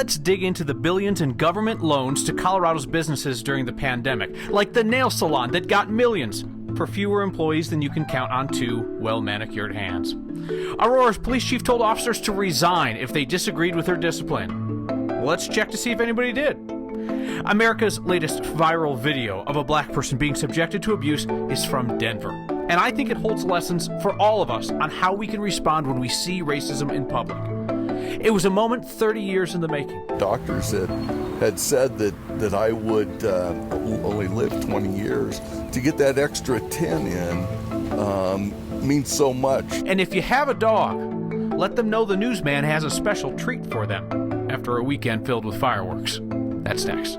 Let's dig into the billions in government loans to Colorado's businesses during the pandemic, like the nail salon that got millions for fewer employees than you can count on two well-manicured hands. Aurora's police chief told officers to resign if they disagreed with her discipline. Let's check to see if anybody did. America's latest viral video of a black person being subjected to abuse is from Denver. And I think it holds lessons for all of us on how we can respond when we see racism in public. It was a moment 30 years in the making. Doctors had said that I would only live 20 years. To get that extra 10 in means so much. And if you have a dog, let them know the newsman has a special treat for them after a weekend filled with fireworks. That's next.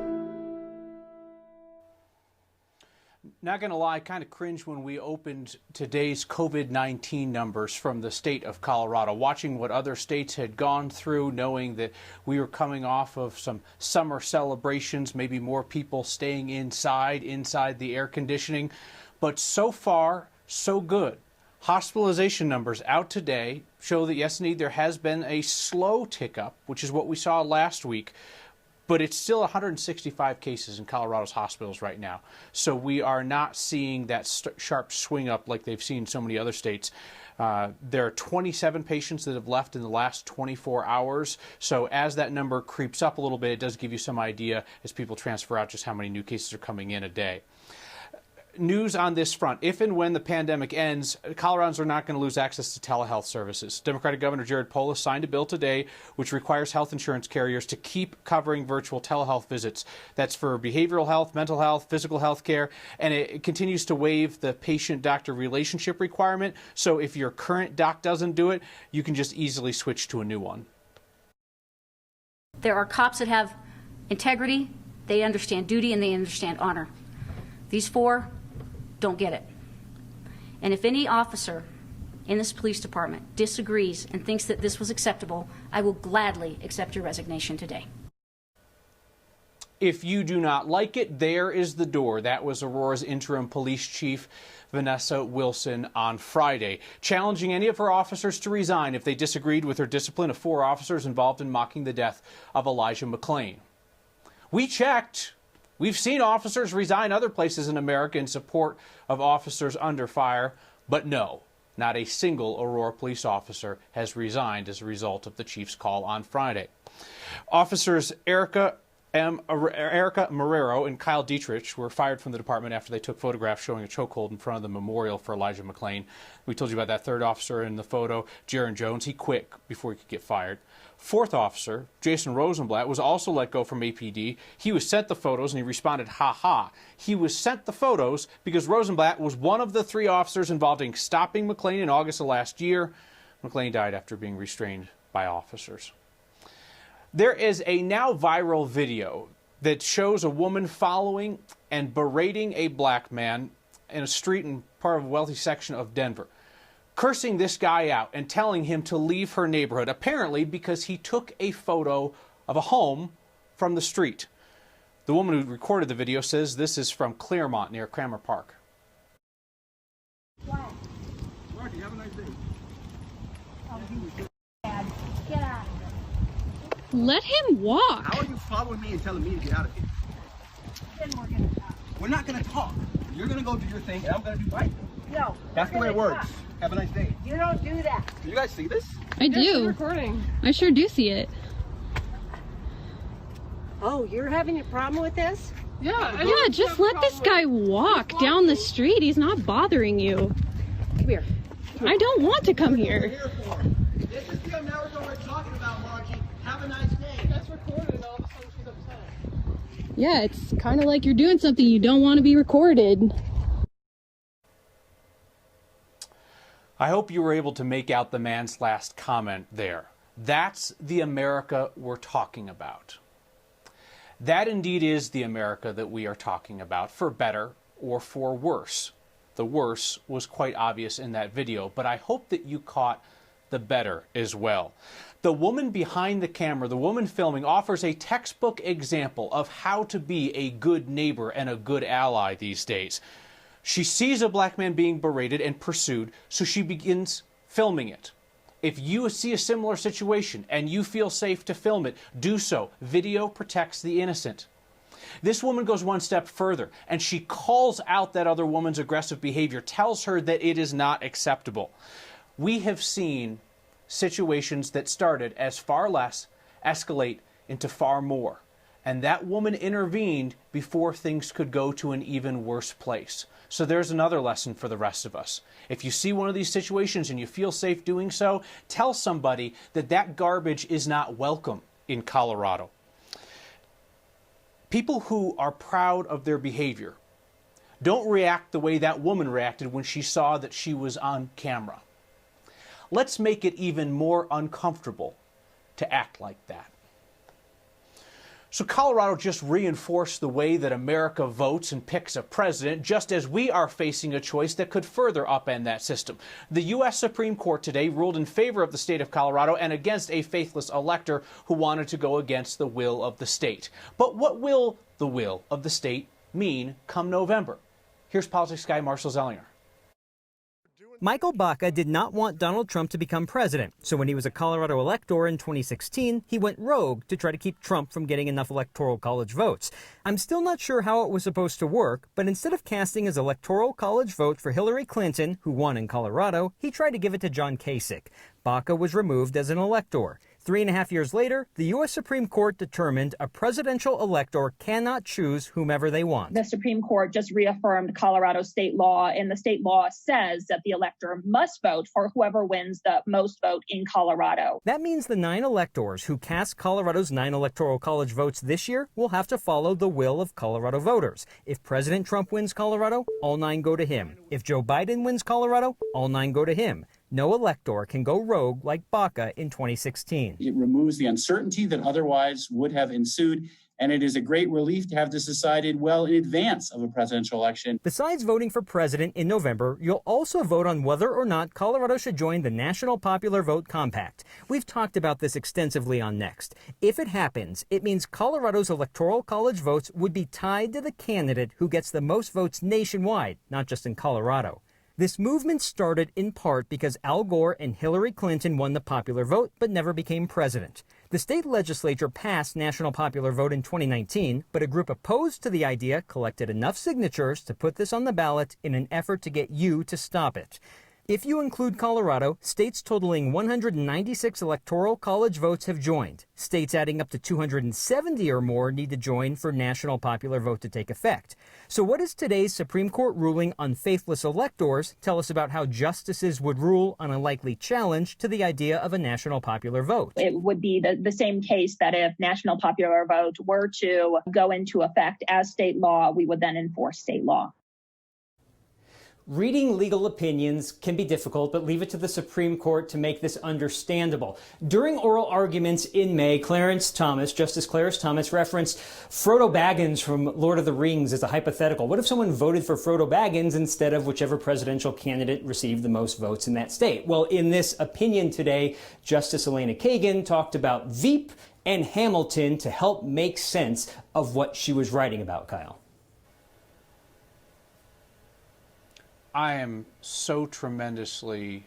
Not going to lie, kind of cringed when we opened today's COVID-19 numbers from the state of Colorado, watching what other states had gone through, knowing that we were coming off of some summer celebrations, maybe more people staying inside the air conditioning. But so far, so good. Hospitalization numbers out today show that, yes, indeed, there has been a slow tick up, which is what we saw last week. But it's still 165 cases in Colorado's hospitals right now. So we are not seeing that sharp swing up like they've seen in so many other states. There are 27 patients that have left in the last 24 hours. So as that number creeps up a little bit, it does give you some idea as people transfer out just how many new cases are coming in a day. News on this front. If and when the pandemic ends, Coloradans are not going to lose access to telehealth services. Democratic Governor Jared Polis signed a bill today which requires health insurance carriers to keep covering virtual telehealth visits. That's for behavioral health, mental health, physical health care, and it continues to waive the patient-doctor relationship requirement. So if your current doc doesn't do it, you can just easily switch to a new one. There are cops that have integrity, they understand duty, and they understand honor. These four don't get it. And if any officer in this police department disagrees and thinks that this was acceptable, I will gladly accept your resignation today. If you do not like it, there is the door. That was Aurora's interim police chief, Vanessa Wilson, on Friday, challenging any of her officers to resign if they disagreed with her discipline of 4 officers involved in mocking the death of Elijah McClain. We checked. We've seen officers resign other places in America in support of officers under fire, but no, not a single Aurora police officer has resigned as a result of the chief's call on Friday. Officers Erica Marrero and Kyle Dietrich were fired from the department after they took photographs showing a chokehold in front of the memorial for Elijah McClain. We told you about that third officer in the photo, Jaron Jones. He quit before he could get fired. Fourth officer, Jason Rosenblatt, was also let go from APD. He was sent the photos and he responded, ha ha. He was sent the photos because Rosenblatt was one of the 3 officers involved in stopping McClain in August of last year. McClain died after being restrained by officers. There is a now viral video that shows a woman following and berating a black man in a street in part of a wealthy section of Denver, cursing this guy out and telling him to leave her neighborhood, apparently because he took a photo of a home from the street. The woman who recorded the video says this is from Claremont near Cramer Park. What? Marty, have a nice day. Oh, you bad. Get out. Let him walk. How are you following me and telling me to get out of here? Then we're gonna talk. We're not gonna talk. You're gonna go do your thing, and I'm gonna do my thing. No. That's the way it works. Talk. Have a nice day. You don't do that. Do you guys see this? I do. Recording. I sure do see it. Oh, you're having a problem with this? Yeah. Yeah, just let this guy walk down the street. He's not bothering you. Come here. I don't want to come here. This is the America we're talking about, Margie. Have a nice day. That's recorded and all of a sudden she's upset. Yeah, it's kind of like you're doing something you don't want to be recorded. I hope you were able to make out the man's last comment there. That's the America we're talking about. That indeed is the America that we are talking about, for better or for worse. The worse was quite obvious in that video, but I hope that you caught the better as well. The woman behind the camera, the woman filming, offers a textbook example of how to be a good neighbor and a good ally these days. She sees a black man being berated and pursued, so she begins filming it. If you see a similar situation and you feel safe to film it, do so. Video protects the innocent. This woman goes one step further, and she calls out that other woman's aggressive behavior, tells her that it is not acceptable. We have seen situations that started as far less escalate into far more. And that woman intervened before things could go to an even worse place. So there's another lesson for the rest of us. If you see one of these situations and you feel safe doing so, tell somebody that that garbage is not welcome in Colorado. People who are proud of their behavior don't react the way that woman reacted when she saw that she was on camera. Let's make it even more uncomfortable to act like that. So Colorado just reinforced the way that America votes and picks a president, just as we are facing a choice that could further upend that system. The U.S. Supreme Court today ruled in favor of the state of Colorado and against a faithless elector who wanted to go against the will of the state. But what will the will of the state mean come November? Here's politics guy Marshall Zellinger. Michael Baca did not want Donald Trump to become president, so when he was a Colorado elector in 2016, he went rogue to try to keep Trump from getting enough electoral college votes. I'm still not sure how it was supposed to work, but instead of casting his electoral college vote for Hillary Clinton, who won in Colorado, he tried to give it to John Kasich. Baca was removed as an elector. 3.5 years later, the U.S. Supreme Court determined a presidential elector cannot choose whomever they want. The Supreme Court just reaffirmed Colorado state law, and the state law says that the elector must vote for whoever wins the most vote in Colorado. That means the 9 electors who cast Colorado's 9 electoral college votes this year will have to follow the will of Colorado voters. If President Trump wins Colorado, all 9 go to him. If Joe Biden wins Colorado, all 9 go to him. No elector can go rogue like Baca in 2016. It removes the uncertainty that otherwise would have ensued, and it is a great relief to have this decided well in advance of a presidential election. Besides voting for president in November, you'll also vote on whether or not Colorado should join the National Popular Vote Compact. We've talked about this extensively on Next. If it happens, it means Colorado's electoral college votes would be tied to the candidate who gets the most votes nationwide, not just in Colorado. This movement started in part because Al Gore and Hillary Clinton won the popular vote but never became president. The state legislature passed national popular vote in 2019, but a group opposed to the idea collected enough signatures to put this on the ballot in an effort to get you to stop it. If you include Colorado, states totaling 196 electoral college votes have joined. States adding up to 270 or more need to join for national popular vote to take effect. So what does today's Supreme Court ruling on faithless electors tell us about how justices would rule on a likely challenge to the idea of a national popular vote? It would be the same case that if national popular vote were to go into effect as state law, we would then enforce state law. Reading legal opinions can be difficult, but leave it to the Supreme Court to make this understandable. During oral arguments in May, Justice Clarence Thomas referenced Frodo Baggins from Lord of the Rings as a hypothetical. What if someone voted for Frodo Baggins instead of whichever presidential candidate received the most votes in that state? Well, in this opinion today, Justice Elena Kagan talked about Veep and Hamilton to help make sense of what she was writing about, Kyle. I am so tremendously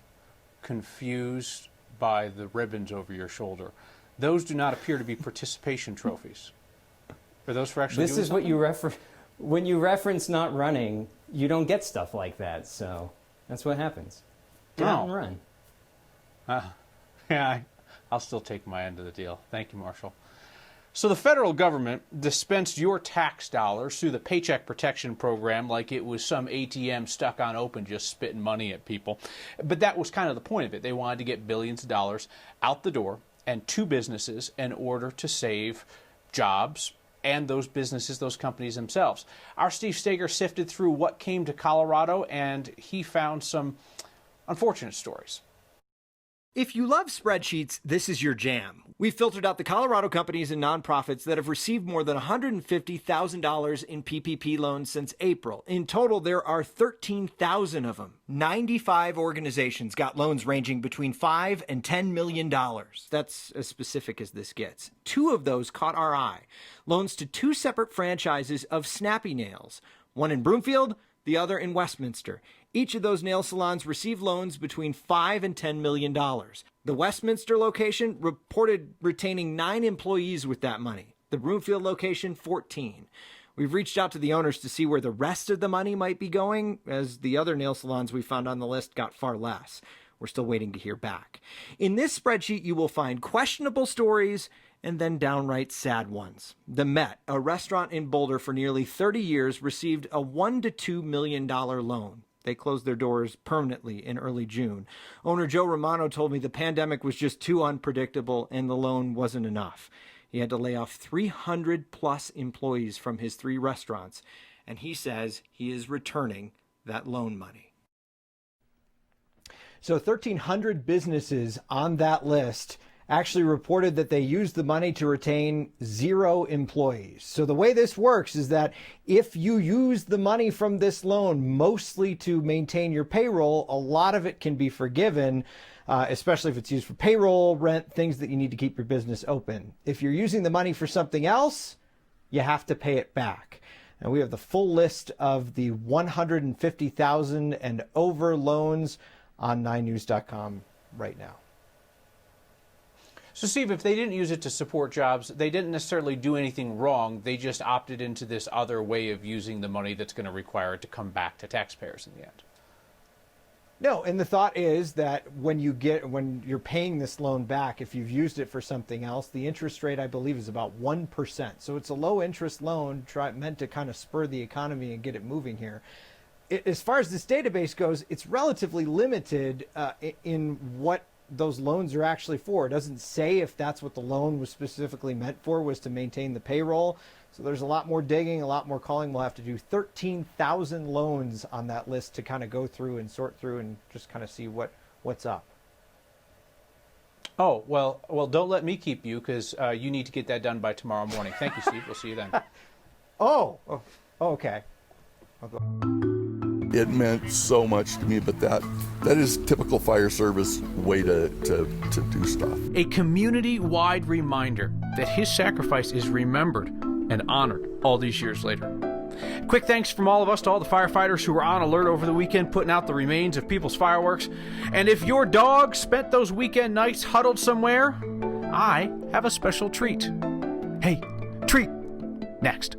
confused by the ribbons over your shoulder. Those do not appear to be participation trophies. Are those for actually This is something? what you reference. When you reference not running, you don't get stuff like that. So that's what happens. Get out and run. Yeah, I'll still take my end of the deal. Thank you, Marshall. So the federal government dispensed your tax dollars through the Paycheck Protection Program like it was some ATM stuck on open just spitting money at people. But that was kind of the point of it. They wanted to get billions of dollars out the door and to businesses in order to save jobs and those businesses, those companies themselves. Our Steve Steger sifted through what came to Colorado, and he found some unfortunate stories. If you love spreadsheets, this is your jam. We've filtered out the Colorado companies and nonprofits that have received more than $150,000 in PPP loans since April. In total, there are 13,000 of them. 95 organizations got loans ranging between $5 and $10 million. That's as specific as this gets. 2 of those caught our eye. Loans to 2 separate franchises of Snappy Nails, one in Broomfield, the other in Westminster. Each of those nail salons received loans between $5 and $10 million. The Westminster location reported retaining 9 employees with that money. The Broomfield location, 14. We've reached out to the owners to see where the rest of the money might be going, as the other nail salons we found on the list got far less. We're still waiting to hear back. In this spreadsheet, you will find questionable stories and then downright sad ones. The Met, a restaurant in Boulder for nearly 30 years, received a $1 to $2 million loan. They closed their doors permanently in early June. Owner Joe Romano told me the pandemic was just too unpredictable and the loan wasn't enough. He had to lay off 300 plus employees from his 3 restaurants, and he says he is returning that loan money. So 1,300 businesses on that list actually reported that they used the money to retain 0 employees. So the way this works is that if you use the money from this loan mostly to maintain your payroll, a lot of it can be forgiven, especially if it's used for payroll, rent, things that you need to keep your business open. If you're using the money for something else, you have to pay it back. And we have the full list of the 150,000 and over loans on 9news.com right now. So, Steve, if they didn't use it to support jobs, they didn't necessarily do anything wrong. They just opted into this other way of using the money that's going to require it to come back to taxpayers in the end. No, and the thought is that when you're paying this loan back, if you've used it for something else, the interest rate, I believe, is about 1%. So it's a low interest loan meant to kind of spur the economy and get it moving here. As far as this database goes, it's relatively limited in what those loans are actually for. It doesn't say if that's what the loan was specifically meant for, was to maintain the payroll. So there's a lot more digging, a lot more calling. We'll have to do 13,000 loans on that list to kind of go through and sort through and just kind of see what's up. Oh, well, don't let me keep you, because you need to get that done by tomorrow morning. Thank you, Steve. We'll see you then. Okay. I'll go. It meant so much to me, but that is typical fire service way to do stuff. A community-wide reminder that his sacrifice is remembered and honored all these years later. Quick thanks from all of us to all the firefighters who were on alert over the weekend putting out the remains of people's fireworks. And if your dog spent those weekend nights huddled somewhere, I have a special treat. Hey, treat next.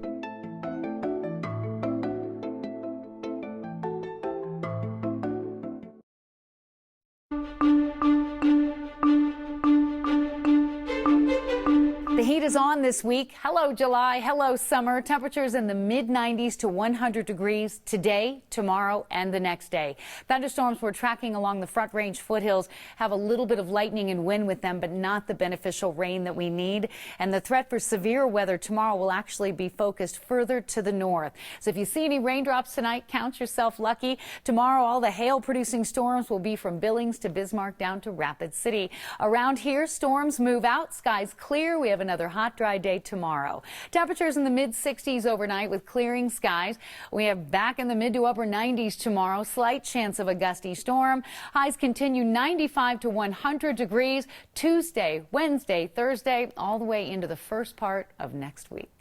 The heat is on this week. Hello, July. Hello, summer. Temperatures in the mid-90s to 100 degrees today, tomorrow, and the next day. Thunderstorms we're tracking along the Front Range foothills have a little bit of lightning and wind with them, but not the beneficial rain that we need. And the threat for severe weather tomorrow will actually be focused further to the north. So if you see any raindrops tonight, count yourself lucky. Tomorrow, all the hail-producing storms will be from Billings to Bismarck down to Rapid City. Around here, storms move out. Skies clear. We have another hot, dry day tomorrow. Temperatures in the mid-60s overnight with clearing skies. We have back in the mid to upper 90s tomorrow. Slight chance of a gusty storm. Highs continue 95 to 100 degrees Tuesday, Wednesday, Thursday, all the way into the first part of next week.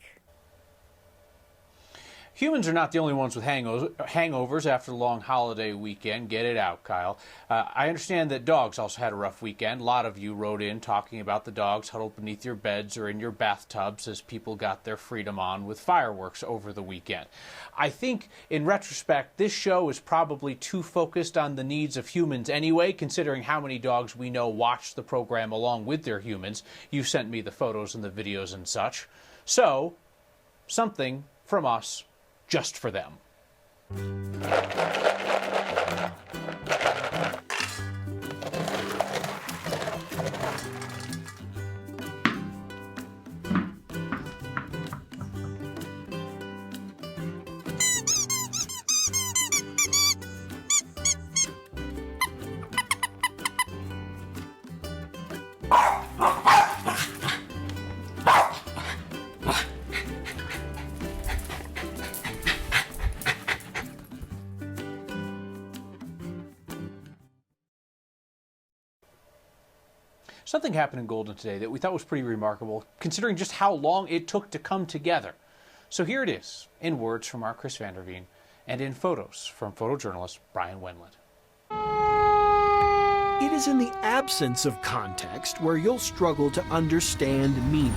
Humans are not the only ones with hangovers after the long holiday weekend. Get it out, Kyle. I understand that dogs also had a rough weekend. A lot of you wrote in talking about the dogs huddled beneath your beds or in your bathtubs as people got their freedom on with fireworks over the weekend. I think, in retrospect, this show is probably too focused on the needs of humans anyway, considering how many dogs we know watch the program along with their humans. You sent me the photos and the videos and such. So, something from us just for them. Something happened in Golda today that we thought was pretty remarkable, considering just how long it took to come together. So here it is, in words from our Chris Vanderveen, and in photos from photojournalist Brian Wendland. It is in the absence of context where you'll struggle to understand meaning.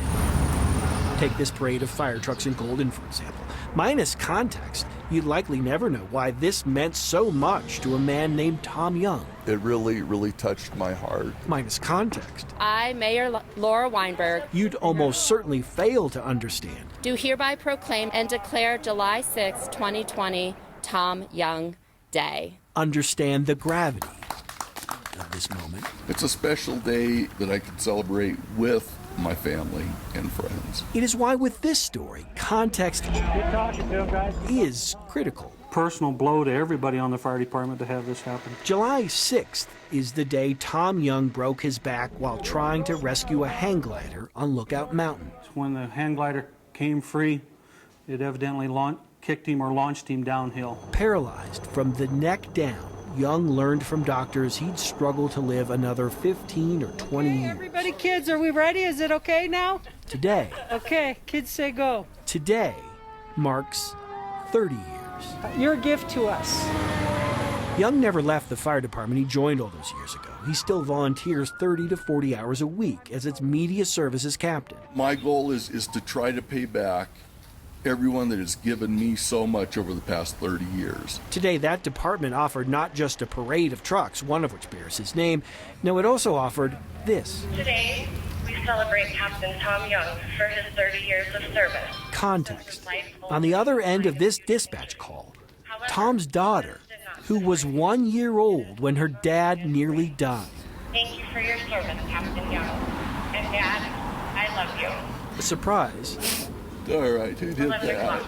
Take this parade of fire trucks in Golden, for example. Minus context, you'd likely never know why this meant so much to a man named Tom Young. It really, really touched my heart. Minus context, I, Mayor Laura Weinberg, you'd almost certainly fail to understand. do hereby proclaim and declare July 6, 2020, Tom Young Day. Understand the gravity of this moment. It's a special day that I could celebrate with my family and friends. It is why with this story, context is critical. Personal blow to everybody on the fire department to have this happen. July 6th is the day Tom Young broke his back while trying to rescue a hang glider on Lookout Mountain. When the hang glider came free, it evidently kicked him or launched him downhill. Paralyzed from the neck down, Young learned from doctors he'd struggle to live another 15 or 20 years. Everybody, kids, are we ready? Is it okay now? Today. Okay, kids say go. Today marks 30 years. Your gift to us. Young never left the fire department he joined all those years ago. He still volunteers 30 to 40 hours a week as its media services captain. My goal is to try to pay back everyone that has given me so much over the past 30 years. Today, that department offered not just a parade of trucks, one of which bears his name. No, it also offered this. Today, we celebrate Captain Tom Young for his 30 years of service. Context. On the other end of this dispatch call, Tom's daughter, who was 1 year old when her dad nearly died. Thank you for your service, Captain Young. And Dad, I love you. A surprise. All right, who did that?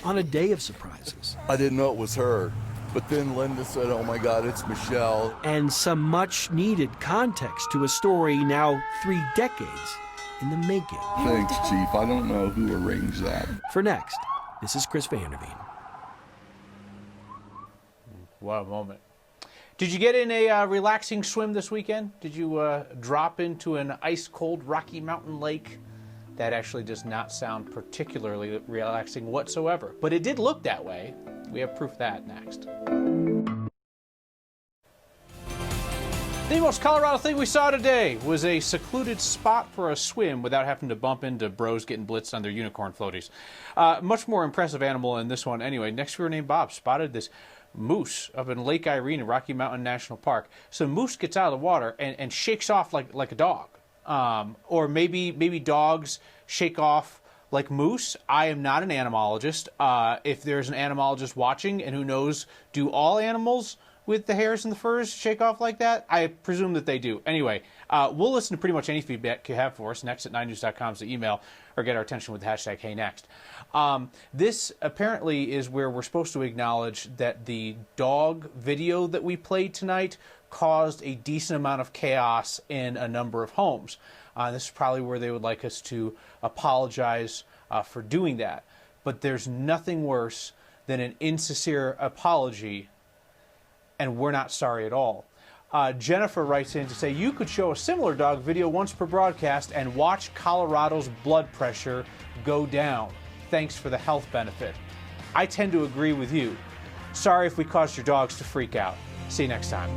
On a day of surprises. I didn't know it was her, but then Linda said, oh my God, it's Michelle. And some much needed context to a story now 3 decades in the making. Thanks, Chief. I don't know who arranged that. For next, this is Chris Vanderveen. What a moment. Did you get in a relaxing swim this weekend? Did you drop into an ice-cold Rocky Mountain lake? That actually does not sound particularly relaxing whatsoever, but it did look that way. We have proof of that next. The most Colorado thing we saw today was a secluded spot for a swim without having to bump into bros getting blitzed on their unicorn floaties. Much more impressive animal in this one anyway. Next viewer named Bob spotted this moose up in Lake Irene in Rocky Mountain National Park. So moose gets out of the water and shakes off like a dog. Or maybe dogs shake off like moose. I am not an animalologist. If there's an animalologist watching and who knows, do all animals with the hairs and the furs shake off like that? I presume that they do. Anyway, we'll listen to pretty much any feedback you have for us. Next at 9news.com is the email, or get our attention with the hashtag HeyNext. This apparently is where we're supposed to acknowledge that the dog video that we played tonight caused a decent amount of chaos in a number of homes. This is probably where they would like us to apologize for doing that. But there's nothing worse than an insincere apology, and we're not sorry at all. Jennifer writes in to say, you could show a similar dog video once per broadcast and watch Colorado's blood pressure go down. Thanks for the health benefit. I tend to agree with you. Sorry if we caused your dogs to freak out. See you next time.